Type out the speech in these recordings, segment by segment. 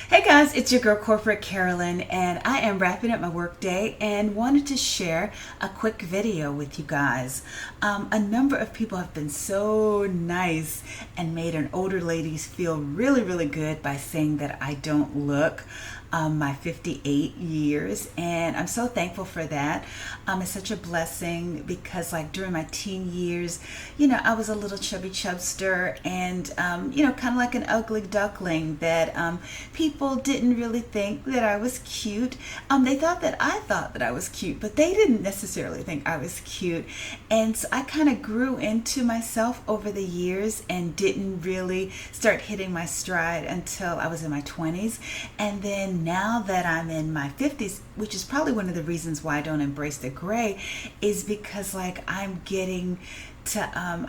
Hey guys, it's your girl Corporate Carolyn, and I am wrapping up my work day and wanted to share a quick video with you guys. A number of people have been so nice and made an older ladies feel really good by saying that I don't look my 58 years, and I'm so thankful for that. It's such a blessing because like during my teen years, I was a little chubby chubster and kind of like an ugly duckling that people didn't really think that I was cute. They thought that I thought that I was cute, but they didn't necessarily think I was cute. And so I kind of grew into myself over the years and didn't really start hitting my stride until I was in my 20s. And then now that I'm in my 50s, which is probably one of the reasons why I don't embrace the gray, is because like I'm getting to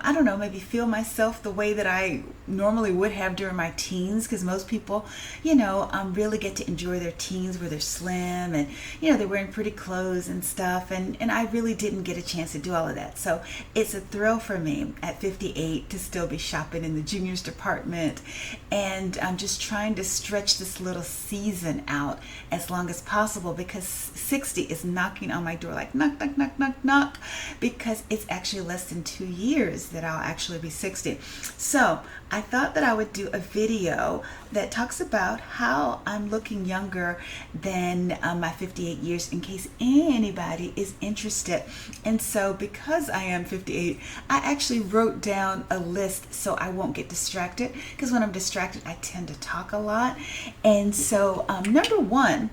I don't know, maybe feel myself the way that I normally would have during my teens, because most people really get to enjoy their teens where they're slim and they're wearing pretty clothes and stuff, and I really didn't get a chance to do all of that. So it's a thrill for me at 58 to still be shopping in the juniors department, and I'm just trying to stretch this little season out as long as possible, because 60 is knocking on my door like knock knock knock knock knock, because it's actually less than 2 years that I'll actually be 60. So I thought that I would do a video that talks about how I'm looking younger than my 58 years, in case anybody is interested. And so because I am 58, I actually wrote down a list so I won't get distracted, because when I'm distracted I tend to talk a lot. And so number one,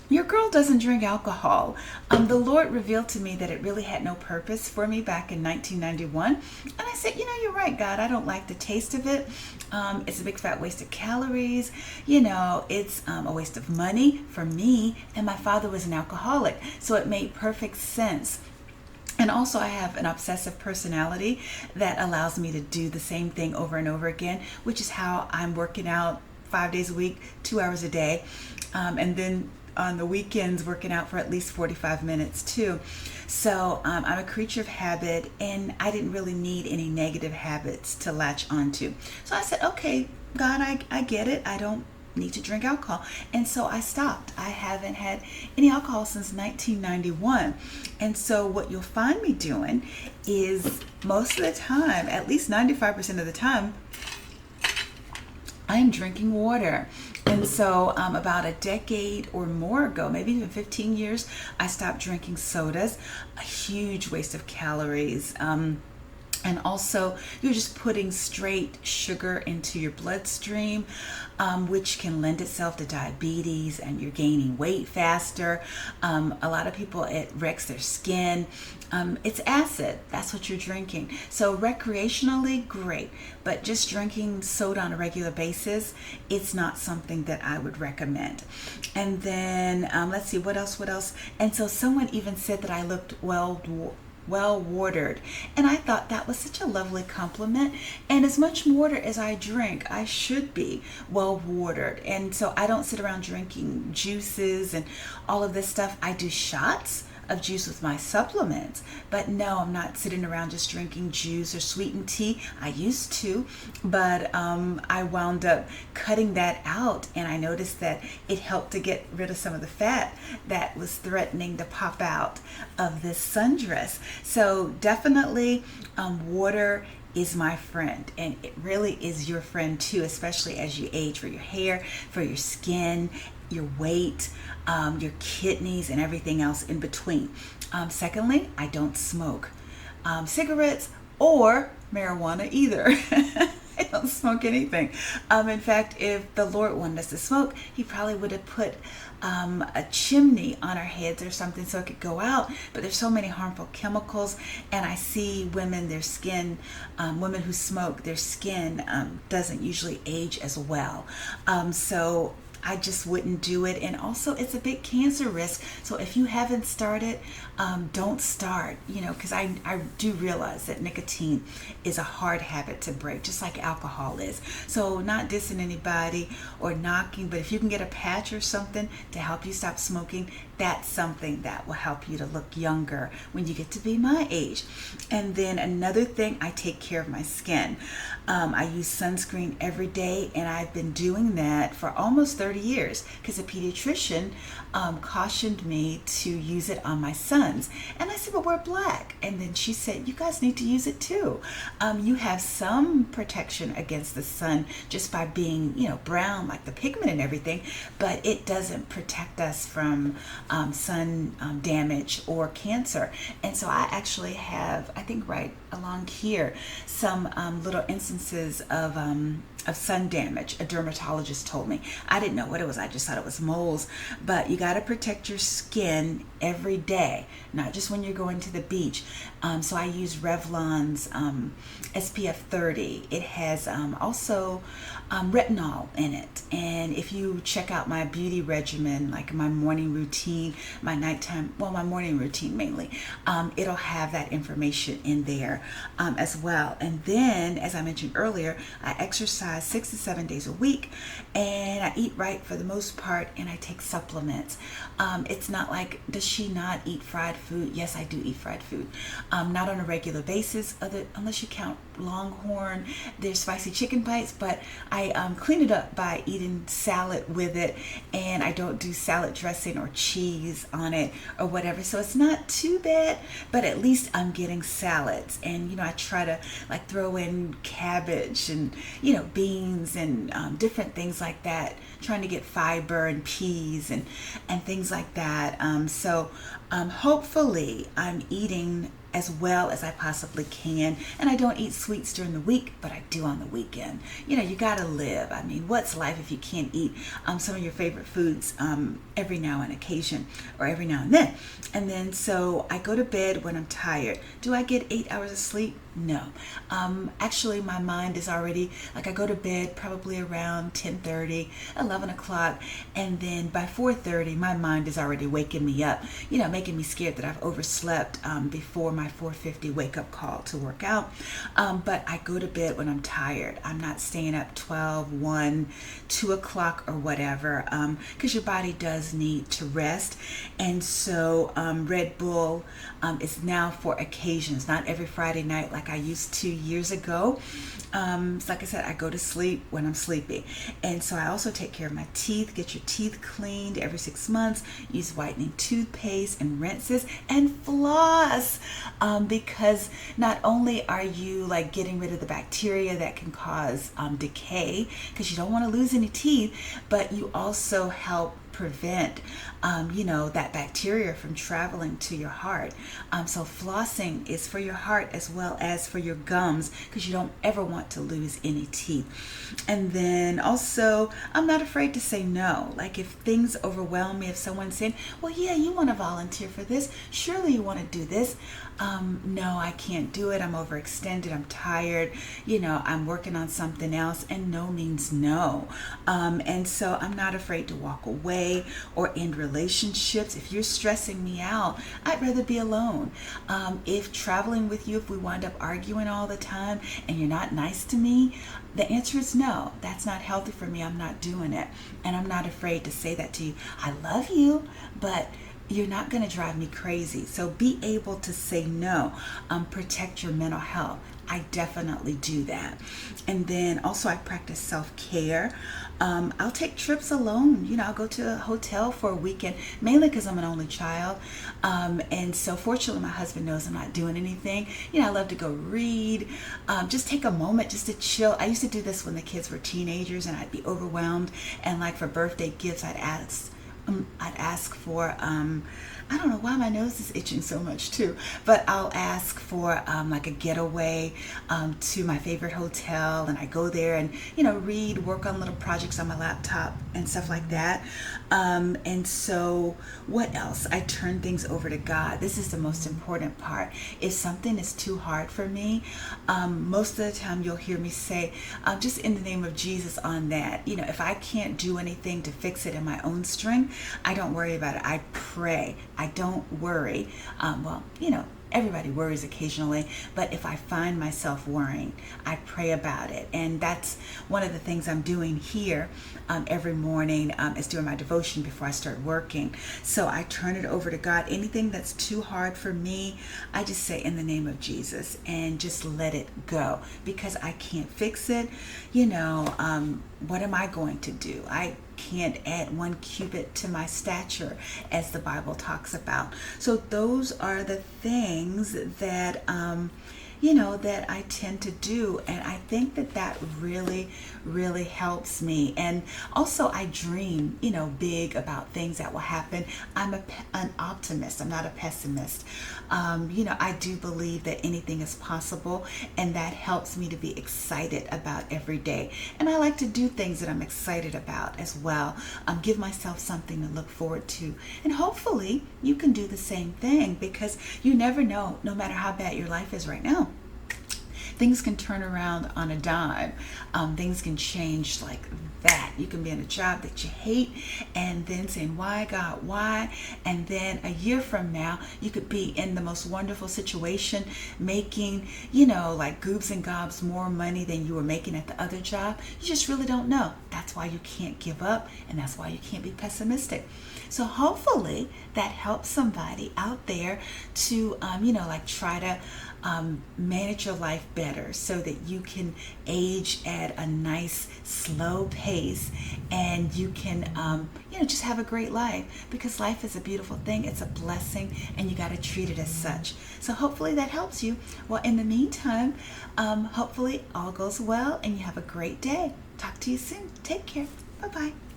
your girl doesn't drink alcohol. The Lord revealed to me that it really had no purpose for me back in 1991. And I said, you're right, God, I don't like the taste of it. It's a big fat waste of calories. It's a waste of money for me. And my father was an alcoholic, so it made perfect sense. And also I have an obsessive personality that allows me to do the same thing over and over again, which is how I'm working out 5 days a week, 2 hours a day. And then on the weekends working out for at least 45 minutes too. So I'm a creature of habit, and I didn't really need any negative habits to latch onto. So I said, okay, God, I get it. I don't need to drink alcohol. And so I stopped. I haven't had any alcohol since 1991. And so what you'll find me doing is most of the time, at least 95% of the time, I'm drinking water. And so about a decade or more ago, maybe even 15 years, I stopped drinking sodas, a huge waste of calories. And also, you're just putting straight sugar into your bloodstream, which can lend itself to diabetes, and you're gaining weight faster. A lot of people, it wrecks their skin. It's acid. That's what you're drinking. So recreationally, great. But just drinking soda on a regular basis, it's not something that I would recommend. And then, let's see, what else? And so someone even said that I looked well-watered, and I thought that was such a lovely compliment. And as much water as I drink, I should be well-watered. And so I don't sit around drinking juices and all of this stuff. I do shots of juice with my supplements, but no, I'm not sitting around just drinking juice or sweetened tea. I used to, but I wound up cutting that out, and I noticed that it helped to get rid of some of the fat that was threatening to pop out of this sundress. So definitely water is my friend, and it really is your friend too, especially as you age, for your hair, for your skin, your weight, your kidneys, and everything else in between. Secondly, I don't smoke cigarettes or marijuana either. I don't smoke anything. In fact, if the Lord wanted us to smoke, he probably would have put a chimney on our heads or something so it could go out. But there's so many harmful chemicals, and I see women, their skin, women who smoke, their skin doesn't usually age as well. So I just wouldn't do it. And also, it's a big cancer risk. So if you haven't started, don't start, because I do realize that nicotine is a hard habit to break, just like alcohol is. So not dissing anybody or knocking, but if you can get a patch or something to help you stop smoking, that's something that will help you to look younger when you get to be my age. And then another thing, I take care of my skin. I use sunscreen every day, and I've been doing that for almost 30 years because a pediatrician cautioned me to use it on my sons. And I said, but we're black. And then she said, you guys need to use it too. You have some protection against the sun just by being, brown, like the pigment and everything, but it doesn't protect us from sun damage or cancer. And so I actually have, I think right along here, some little instances of sun damage. A dermatologist told me. I didn't know what it was. I just thought it was moles. But you got to protect your skin every day, not just when you're going to the beach. So I use Revlon's SPF 30. It has also retinol in it. And if you check out my beauty regimen, like my morning routine, my nighttime, my morning routine mainly, it'll have that information in there as well. And then, as I mentioned earlier, I exercise 6 to 7 days a week, and I eat right for the most part, and I take supplements. It's not like, does she not eat fried food? Yes, I do eat fried food. Not on a regular basis, unless you count Longhorn. There's spicy chicken bites, but I clean it up by eating salad with it, and I don't do salad dressing or cheese on it or whatever. So it's not too bad, but at least I'm getting salads. And I try to like throw in cabbage and beans and different things like that, trying to get fiber and peas and things like that. So hopefully I'm eating as well as I possibly can. And I don't eat sweets during the week, but I do on the weekend. You gotta live. I mean, what's life if you can't eat some of your favorite foods every now and occasion, or every now and then. And then so I go to bed when I'm tired. Do I get 8 hours of sleep? No. Actually, my mind is already, like, I go to bed probably around 10:30, 11 o'clock, and then by 4:30, my mind is already waking me up, making me scared that I've overslept before my 4:50 wake-up call to work out. But I go to bed when I'm tired. I'm not staying up 12, 1, 2 o'clock or whatever, because your body does need to rest. And so Red Bull is now for occasions, not every Friday night like I used to years ago. So like I said, I go to sleep when I'm sleepy. And so I also take care of my teeth. Get your teeth cleaned every 6 months. Use whitening toothpaste and rinses, and floss, because not only are you like getting rid of the bacteria that can cause decay, because you don't want to lose any teeth, but you also help prevent that bacteria from traveling to your heart. So flossing is for your heart as well as for your gums, because you don't ever want to lose any teeth. And then also, I'm not afraid to say no. Like, if things overwhelm me, if someone's saying, well, yeah, you want to volunteer for this, surely you want to do this. No, I can't do it. I'm overextended. I'm tired. I'm working on something else, and no means no. And so I'm not afraid to walk away or end relationships. If you're stressing me out, I'd rather be alone. If traveling with you, if we wind up arguing all the time and you're not nice to me, the answer is no. That's not healthy for me. I'm not doing it. And I'm not afraid to say that to you. I love you, but you're not going to drive me crazy. So be able to say no. Protect your mental health. I definitely do that. And then also I practice self-care. I'll take trips alone. I'll go to a hotel for a weekend, mainly because I'm an only child. And so fortunately, my husband knows I'm not doing anything. I love to go read, just take a moment just to chill. I used to do this when the kids were teenagers and I'd be overwhelmed. And like for birthday gifts, I'd ask I'd ask for, I don't know why my nose is itching so much too, but I'll ask for like a getaway to my favorite hotel, and I go there and, read, work on little projects on my laptop and stuff like that. And so what else? I turn things over to God. This is the most important part. If something is too hard for me, most of the time you'll hear me say, just in the name of Jesus on that. If I can't do anything to fix it in my own strength, I don't worry about it. I pray. I don't worry. Everybody worries occasionally, but if I find myself worrying, I pray about it. And that's one of the things I'm doing here every morning, is doing my devotion before I start working. So I turn it over to God. Anything that's too hard for me, I just say in the name of Jesus and just let it go, because I can't fix it. What am I going to do? I can't add 1 cubit to my stature, as the Bible talks about. So those are the things that that I tend to do, and I think that really, really helps me. And also, I dream, big about things that will happen. I'm an optimist. I'm not a pessimist. I do believe that anything is possible, and that helps me to be excited about every day. And I like to do things that I'm excited about as well. Give myself something to look forward to, and hopefully you can do the same thing, because you never know, no matter how bad your life is right now. Things can turn around on a dime. Things can change like that. You can be in a job that you hate and then saying, why, God, why? And then a year from now, you could be in the most wonderful situation, making, like goobs and gobs more money than you were making at the other job. You just really don't know. That's why you can't give up, and that's why you can't be pessimistic. So hopefully that helps somebody out there to, try to manage your life better, so that you can age at a nice slow pace, and you can just have a great life, because life is a beautiful thing. It's a blessing, and you got to treat it as such. So hopefully that helps you. Well, in the meantime, hopefully all goes well and you have a great day. Talk to you soon. Take care. Bye-bye.